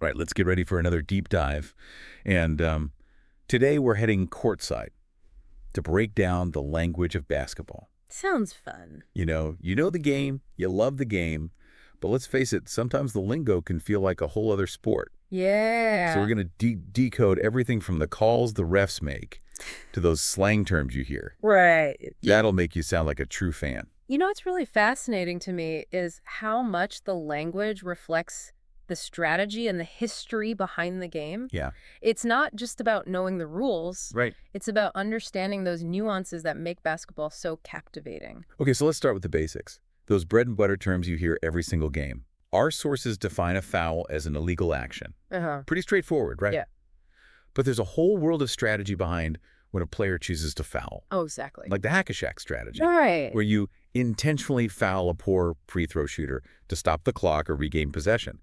All right, let's get ready for another deep dive. And today we're heading courtside to break down the language of basketball. Sounds fun. You know the game, you love the game, but let's face it, sometimes the lingo can feel like a whole other sport. So we're Yeah. going to decode everything from the calls the refs make to those slang terms you hear. Right. That'll make you sound like a true fan. You know what's really fascinating to me is how much the language reflects the strategy and the history behind the game. Yeah. It's not just about knowing the rules, Right. it's about understanding those nuances that make basketball so captivating. Okay, so let's start with the basics. Those bread and butter terms you hear every single game. Our sources define a foul as an illegal action. Uh-huh. Pretty straightforward, right? Yeah. But there's a whole world of strategy behind when a player chooses to foul. Oh, exactly. Like the hack-a-shack strategy, Right. where you intentionally foul a poor free throw shooter to stop the clock or regain possession.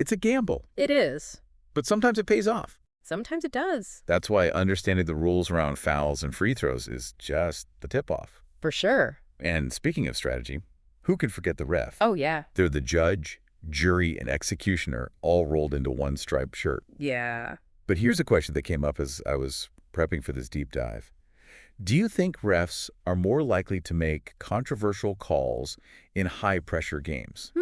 It's a gamble, It is. but sometimes it pays off. Sometimes it does. That's why understanding the rules around fouls and free throws is just the tip-off. For sure. And speaking of strategy, who can forget the ref? Oh, yeah. They're the judge, jury, and executioner all rolled into one striped shirt. Yeah. But here's a question that came up as I was prepping for this deep dive. Do you think refs are more likely to make controversial calls in high-pressure games?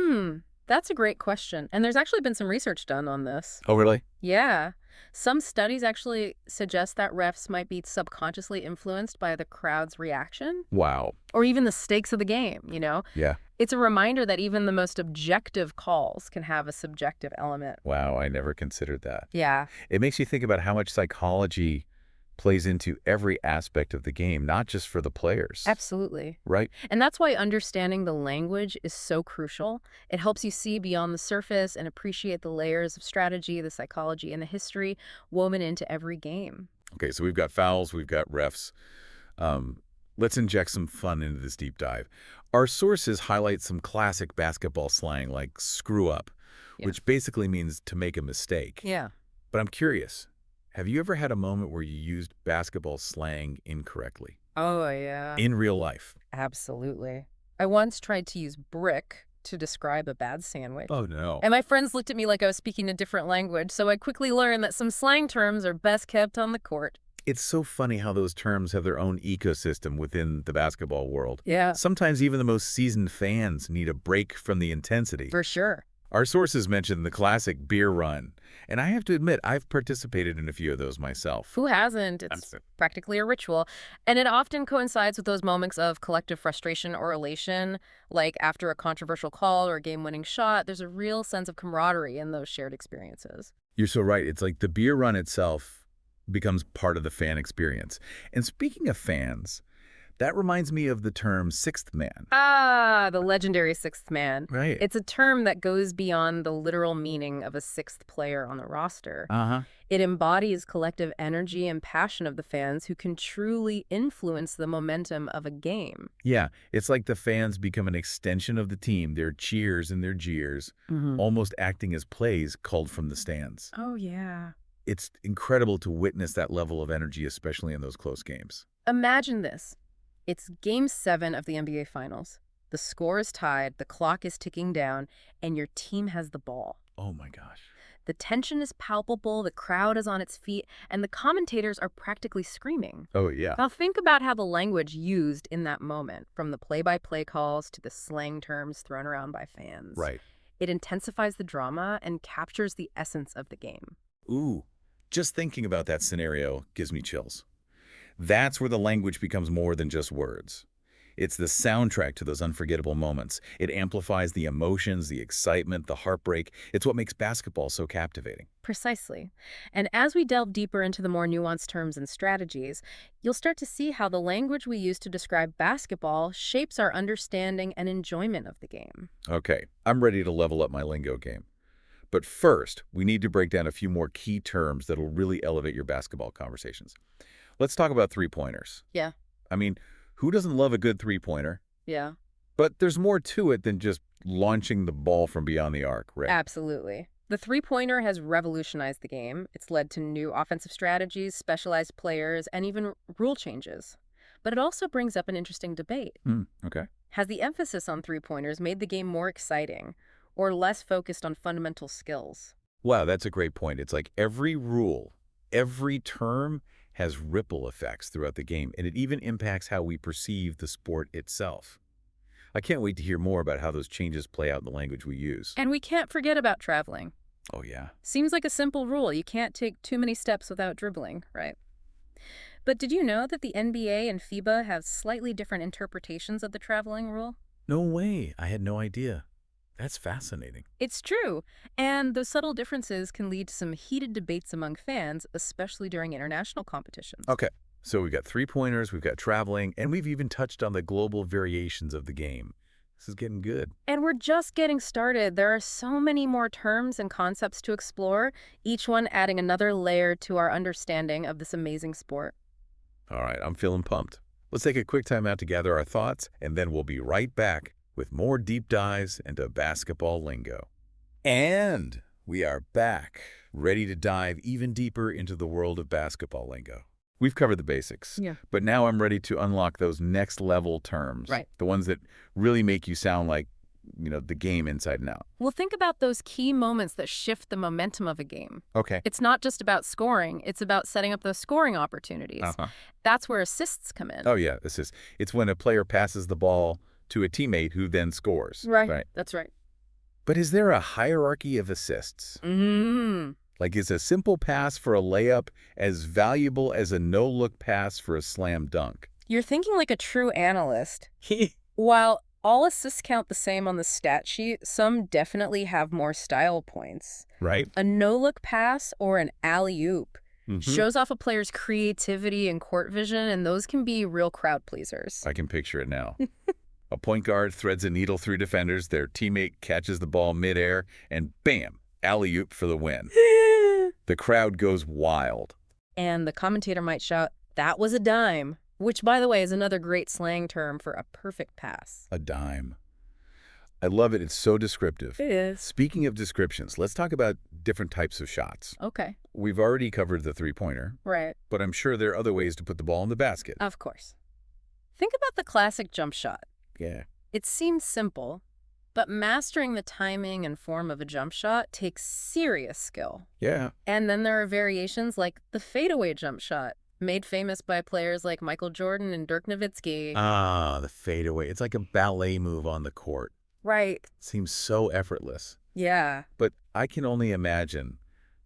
That's a great question. And there's actually been some research done on this. Oh, really? Yeah. Some studies actually suggest that refs might be subconsciously influenced by the crowd's reaction Wow. or even the stakes of the game. Yeah. It's a reminder that even the most objective calls can have a subjective element. Wow, I never considered that. Yeah, It makes you think about how much psychology plays into every aspect of the game, not just for the players. absolutely. Right? And that's why understanding the language is so crucial. It helps you see beyond the surface and appreciate the layers of strategy, the psychology, and the history woven into every game. Okay, so we've got fouls, we've got refs. Let's inject some fun into this deep dive. Our sources highlight some classic basketball slang like screw up, Yeah. which basically means to make a mistake. Yeah. But I'm curious, have you ever had a moment where you used basketball slang incorrectly? Oh, yeah. In real life? Absolutely. I once tried to use brick to describe a bad sandwich. Oh, no. And my friends looked at me like I was speaking a different language, so I quickly learned that some slang terms are best kept on the court. It's so funny how those terms have their own ecosystem within the basketball world. Yeah, Sometimes even the most seasoned fans need a break from the intensity. for sure. Our sources mentioned the classic beer run, and I have to admit, I've participated in a few of those myself. Who hasn't? It's practically a ritual. And it often coincides with those moments of collective frustration or elation, like after a controversial call or a game-winning shot. There's a real sense of camaraderie in those shared experiences. You're so right. It's like the beer run itself becomes part of the fan experience. And speaking of fans, that reminds me of the term sixth man. Ah, the legendary sixth man. Right. It's a term that goes beyond the literal meaning of a sixth player on the roster. Uh-huh. It embodies collective energy and passion of the fans who can truly influence the momentum of a game. Yeah, it's like the fans become an extension of the team, their cheers and their jeers, almost acting as plays called from the stands. Oh, yeah. It's incredible to witness that level of energy, especially in those close games. Imagine this. It's Game 7 of the NBA Finals. The score is tied, the clock is ticking down, and your team has the ball. Oh my gosh. The tension is palpable, the crowd is on its feet, and the commentators are practically screaming. Oh yeah. Now think about how the language used in that moment, from the play-by-play calls to the slang terms thrown around by fans. Right. It intensifies the drama and captures the essence of the game. Ooh, just thinking about that scenario gives me chills. That's where the language becomes more than just words. It's the soundtrack to those unforgettable moments. It amplifies the emotions, the excitement, the heartbreak. It's what makes basketball so captivating. Precisely. And as we delve deeper into the more nuanced terms and strategies, you'll start to see how the language we use to describe basketball shapes our understanding and enjoyment of the game. Okay, I'm ready to level up my lingo game. But first, we need to break down a few more key terms that'll really elevate your basketball conversations. Let's talk about three-pointers. Yeah. I mean, who doesn't love a good three-pointer? Yeah. But there's more to it than just launching the ball from beyond the arc, right? Absolutely. The three-pointer has revolutionized the game. It's led to new offensive strategies, specialized players, and even rule changes. But it also brings up an interesting debate. Okay. Has the emphasis on three-pointers made the game more exciting or less focused on fundamental skills? Wow, that's a great point. It's like every rule, every term has ripple effects throughout the game, and it even impacts how we perceive the sport itself. I can't wait to hear more about how those changes play out in the language we use. And we can't forget about traveling. Oh, yeah. Seems like a simple rule. You can't take too many steps without dribbling, right? But did you know that the NBA and FIBA have slightly different interpretations of the traveling rule? No way. I had no idea. That's fascinating. It's true, and those subtle differences can lead to some heated debates among fans, especially during international competitions. Okay, so we've got three-pointers, we've got traveling, and we've even touched on the global variations of the game. This is getting good. And we're just getting started. There are so many more terms and concepts to explore, each one adding another layer to our understanding of this amazing sport. All right, I'm feeling pumped. Let's take a quick time out to gather our thoughts, and then we'll be right back with more deep dives into basketball lingo. And we are back, ready to dive even deeper into the world of basketball lingo. We've covered the basics, Yeah. but now I'm ready to unlock those next level terms. Right. The ones that really make you sound like, the game inside and out. Well, think about those key moments that shift the momentum of a game. Okay. It's not just about scoring, it's about setting up those scoring opportunities. Uh-huh. That's where assists come in. Oh, yeah. It's when a player passes the ball to a teammate who then scores. Right. That's right. But is there a hierarchy of assists? Mm-hmm. Like, is a simple pass for a layup as valuable as a no-look pass for a slam dunk? You're thinking like a true analyst. While all assists count the same on the stat sheet, some definitely have more style points. Right. A no-look pass or an alley-oop Mhm. shows off a player's creativity and court vision, and those can be real crowd pleasers. I can picture it now. A point guard threads a needle through defenders, their teammate catches the ball midair, and bam, alley-oop for the win. The crowd goes wild. And the commentator might shout, "That was a dime," which, by the way, is another great slang term for a perfect pass. A dime. I love it. It's so descriptive. It is. Speaking of descriptions, let's talk about different types of shots. Okay. We've already covered the three-pointer, Right. but I'm sure there are other ways to put the ball in the basket. Of course. Think about the classic jump shot. Yeah. It seems simple, but mastering the timing and form of a jump shot takes serious skill. Yeah. And then there are variations like the fadeaway jump shot, made famous by players like Michael Jordan and Dirk Nowitzki. Ah, the fadeaway. It's like a ballet move on the court. Right. Seems so effortless. Yeah. But I can only imagine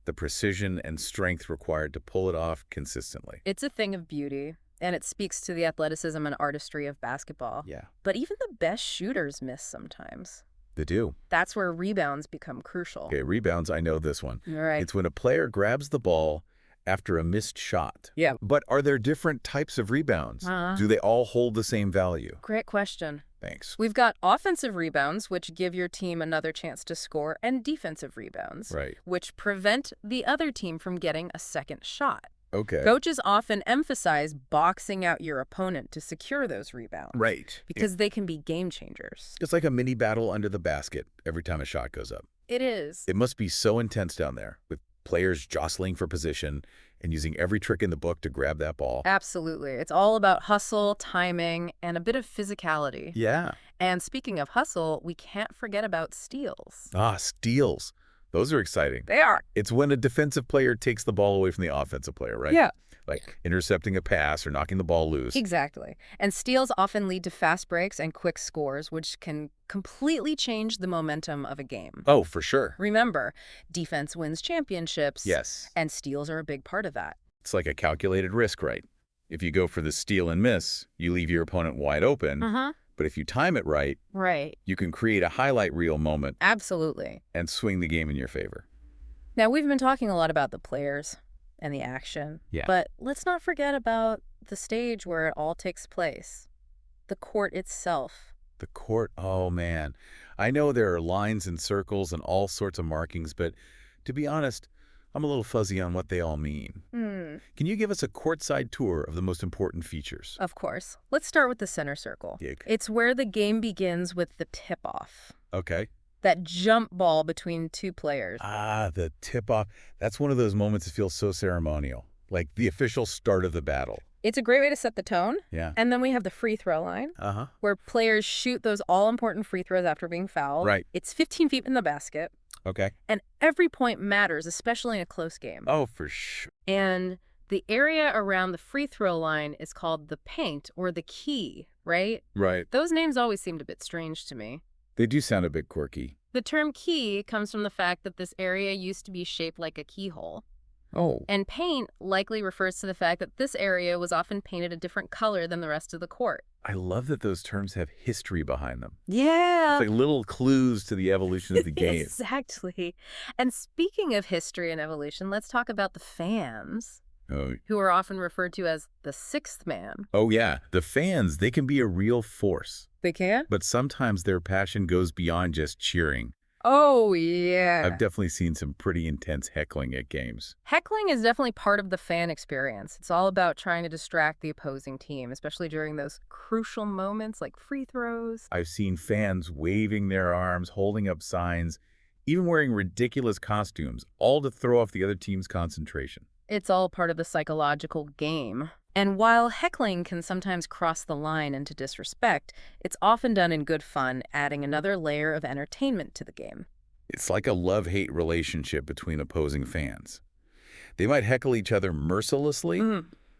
the precision and strength required to pull it off consistently. It's a thing of beauty, and it speaks to the athleticism and artistry of basketball. Yeah. But even the best shooters miss sometimes. They do. That's where rebounds become crucial. Okay, rebounds, I know this one. Right. It's when a player grabs the ball after a missed shot. Yeah. But are there different types of rebounds? Uh-huh. Do they all hold the same value? Great question. Thanks. We've got offensive rebounds, which give your team another chance to score, and defensive rebounds, Right. which prevent the other team from getting a second shot. Okay. Coaches often emphasize boxing out your opponent to secure those rebounds. Right. Because they can be game changers. It's like a mini battle under the basket every time a shot goes up. It is. It must be so intense down there, with players jostling for position and using every trick in the book to grab that ball. Absolutely. It's all about hustle, timing, and a bit of physicality. Yeah. And speaking of hustle, we can't forget about steals. Ah, steals. Those are exciting. They are. It's when a defensive player takes the ball away from the offensive player, right? Yeah. Like intercepting a pass or knocking the ball loose. Exactly. And steals often lead to fast breaks and quick scores, which can completely change the momentum of a game. Oh, for sure. Remember, defense wins championships. Yes. And steals are a big part of that. It's like a calculated risk, right? If you go for the steal and miss, you leave your opponent wide open. Uh-huh. But if you time it right, Right. you can create a highlight reel moment Absolutely. and swing the game in your favor. Now, we've been talking a lot about the players and the action. Yeah. But let's not forget about the stage where it all takes place. The court itself. The court, oh man. I know there are lines and circles and all sorts of markings, but to be honest, I'm a little fuzzy on what they all mean. Can you give us a courtside tour of the most important features? Of course. Let's start with the center circle. Dig. It's where the game begins with the tip-off. Okay. That jump ball between two players. Ah, the tip-off. That's one of those moments that feels so ceremonial, like the official start of the battle. It's a great way to set the tone. Yeah. And then we have the free throw line, Uh-huh. where players shoot those all-important free throws after being fouled. Right. It's 15 feet in the basket. Okay. And every point matters, especially in a close game. Oh, for sure. And the area around the free throw line is called the paint or the key, right? Right. Those names always seemed a bit strange to me. They do sound a bit quirky. The term key comes from the fact that this area used to be shaped like a keyhole. Oh. And paint likely refers to the fact that this area was often painted a different color than the rest of the court. I love that those terms have history behind them. Yeah. It's like little clues to the evolution of the game. Exactly. And speaking of history and evolution, let's talk about the fans, Oh. who are often referred to as the sixth man. Oh, yeah. The fans, they can be a real force. They can? But sometimes their passion goes beyond just cheering. Oh, yeah. I've definitely seen some pretty intense heckling at games. Heckling is definitely part of the fan experience. It's all about trying to distract the opposing team, especially during those crucial moments like free throws. I've seen fans waving their arms, holding up signs, even wearing ridiculous costumes, all to throw off the other team's concentration. It's all part of the psychological game. And while heckling can sometimes cross the line into disrespect, it's often done in good fun, adding another layer of entertainment to the game. It's like a love-hate relationship between opposing fans. They might heckle each other mercilessly,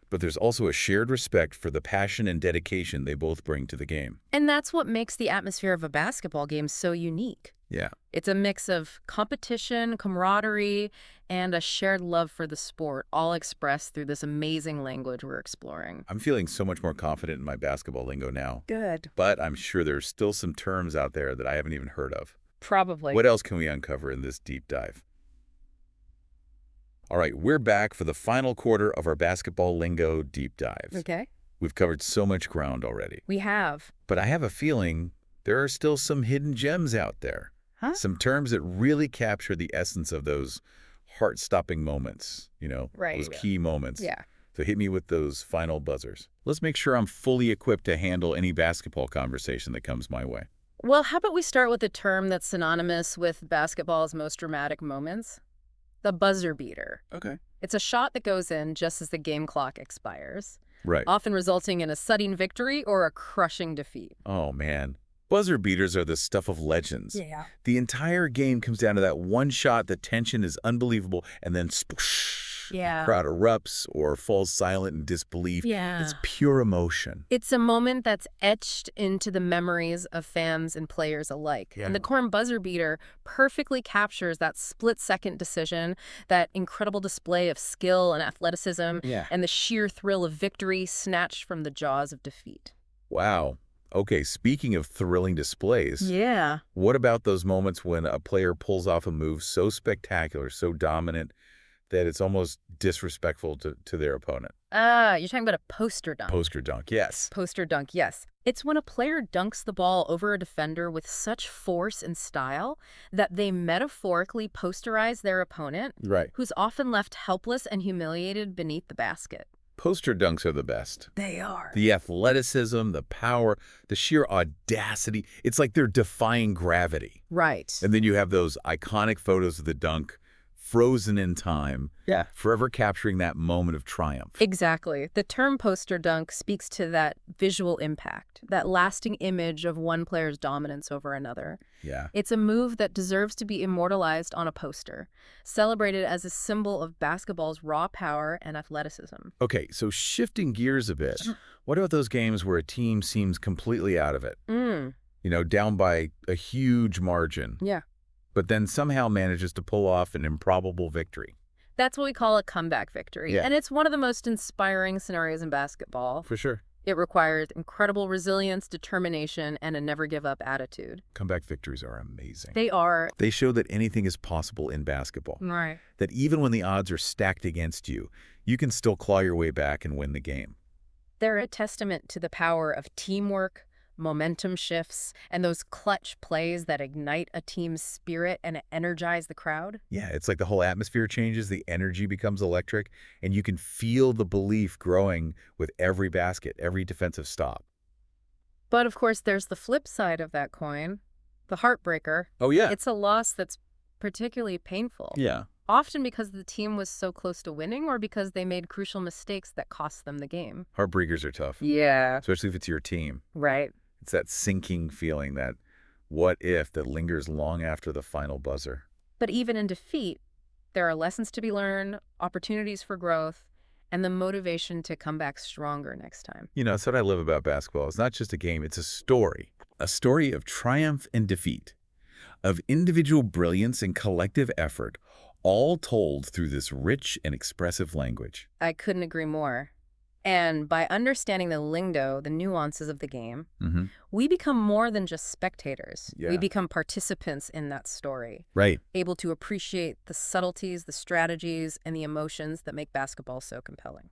but there's also a shared respect for the passion and dedication they both bring to the game. And that's what makes the atmosphere of a basketball game so unique. Yeah. It's a mix of competition, camaraderie, and a shared love for the sport, all expressed through this amazing language we're exploring. I'm feeling so much more confident in my basketball lingo now. Good. But I'm sure there's still some terms out there that I haven't even heard of. Probably. What else can we uncover in this deep dive? All right, we're back for the final quarter of our basketball lingo deep dive. Okay. We've covered so much ground already. We have. But I have a feeling there are still some hidden gems out there. Huh? Some terms that really capture the essence of those heart-stopping moments, Right. those key moments. Yeah. So hit me with those final buzzers. Let's make sure I'm fully equipped to handle any basketball conversation that comes my way. Well, how about we start with a term that's synonymous with basketball's most dramatic moments? The buzzer beater. Okay. It's a shot that goes in just as the game clock expires, Right. often resulting in a sudden victory or a crushing defeat. Oh, man. Buzzer beaters are the stuff of legends. Yeah. The entire game comes down to that one shot. The tension is unbelievable, and then spoosh, Yeah. crowd erupts or falls silent in disbelief. Yeah. It's pure emotion. It's a moment that's etched into the memories of fans and players alike. Yeah. And the Corn buzzer beater perfectly captures that split-second decision, that incredible display of skill and athleticism, Yeah. and the sheer thrill of victory snatched from the jaws of defeat. Wow. Okay, speaking of thrilling displays, Yeah. what about those moments when a player pulls off a move so spectacular, so dominant, that it's almost disrespectful to their opponent? You're talking about a poster dunk. Poster dunk, yes. Poster dunk, yes. It's when a player dunks the ball over a defender with such force and style that they metaphorically posterize their opponent, Right. who's often left helpless and humiliated beneath the basket. Poster dunks are the best. They are. The athleticism, the power, the sheer audacity. It's like they're defying gravity. Right. And then you have those iconic photos of the dunk frozen in time, Yeah. forever capturing that moment of triumph. Exactly. The term poster dunk speaks to that visual impact, that lasting image of one player's dominance over another. Yeah. It's a move that deserves to be immortalized on a poster, celebrated as a symbol of basketball's raw power and athleticism. Okay, so shifting gears a bit, what about those games where a team seems completely out of it? Down by a huge margin, Yeah. but then somehow manages to pull off an improbable victory? That's what we call a comeback victory. Yeah. And it's one of the most inspiring scenarios in basketball. For sure. It requires incredible resilience, determination, and a never-give-up attitude. Comeback victories are amazing. They are. They show that anything is possible in basketball. Right. That even when the odds are stacked against you, you can still claw your way back and win the game. They're a testament to the power of teamwork, momentum shifts, and those clutch plays that ignite a team's spirit and energize the crowd. Yeah, it's like the whole atmosphere changes, the energy becomes electric, and you can feel the belief growing with every basket, every defensive stop. But of course, there's the flip side of that coin, the heartbreaker. Oh, yeah. It's a loss that's particularly painful. Yeah. Often because the team was so close to winning or because they made crucial mistakes that cost them the game. Heartbreakers are tough, Yeah. especially if it's your team. Right. It's that sinking feeling, that what if that lingers long after the final buzzer. But even in defeat, there are lessons to be learned, opportunities for growth, and the motivation to come back stronger next time. That's what I love about basketball. It's not just a game, it's a story of triumph and defeat, of individual brilliance and collective effort, all told through this rich and expressive language. I couldn't agree more. And by understanding the lingo, the nuances of the game, Hmm. we become more than just spectators. We Yeah. become participants in that story, Right. able to appreciate the subtleties, the strategies, and the emotions that make basketball so compelling.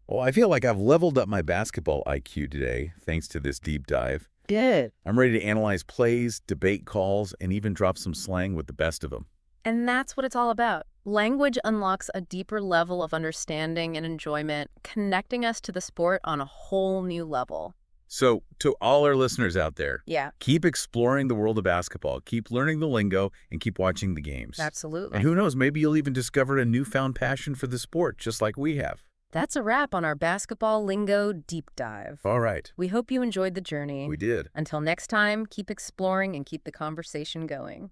Well, I feel like I've leveled up my basketball IQ today, thanks to this deep dive. Good. I'm ready to analyze plays, debate calls, and even drop some slang with the best of them. And that's what it's all about. Language unlocks a deeper level of understanding and enjoyment, connecting us to the sport on a whole new level. So, to all our listeners out there, Yeah, keep exploring the world of basketball, keep learning the lingo, and keep watching the games. absolutely. And who knows, maybe you'll even discover a newfound passion for the sport, just like we have. That's a wrap on our basketball lingo deep dive. All right. We hope you enjoyed the journey. We did. Until next time, keep exploring and keep the conversation going.